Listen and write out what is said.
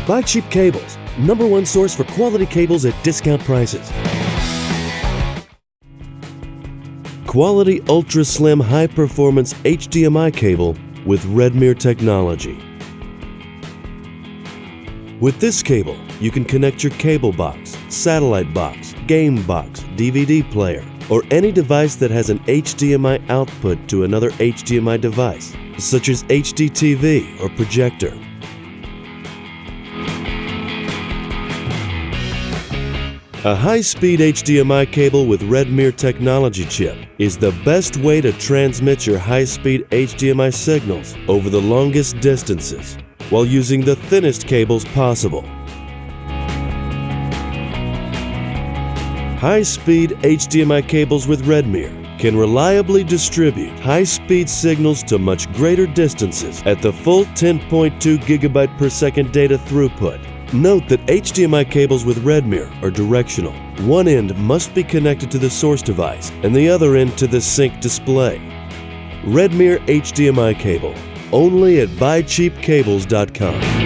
Buy Cheap Cables, #1 source for quality cables at discount prices. Quality ultra slim high performance HDMI cable with RedMere technology. With this cable, you can connect your cable box, satellite box, game box, DVD player, or any device that has an HDMI output to another HDMI device, such as HDTV or projector. A high-speed HDMI cable with RedMere technology chip is the best way to transmit your high-speed HDMI signals over the longest distances while using the thinnest cables possible. High-speed HDMI cables with RedMere can reliably distribute high-speed signals to much greater distances at the full 10.2 GB per second data throughput. Note that HDMI cables with RedMere are directional. One end must be connected to the source device and the other end to the sync display. RedMere HDMI cable, only at BuyCheapCables.com.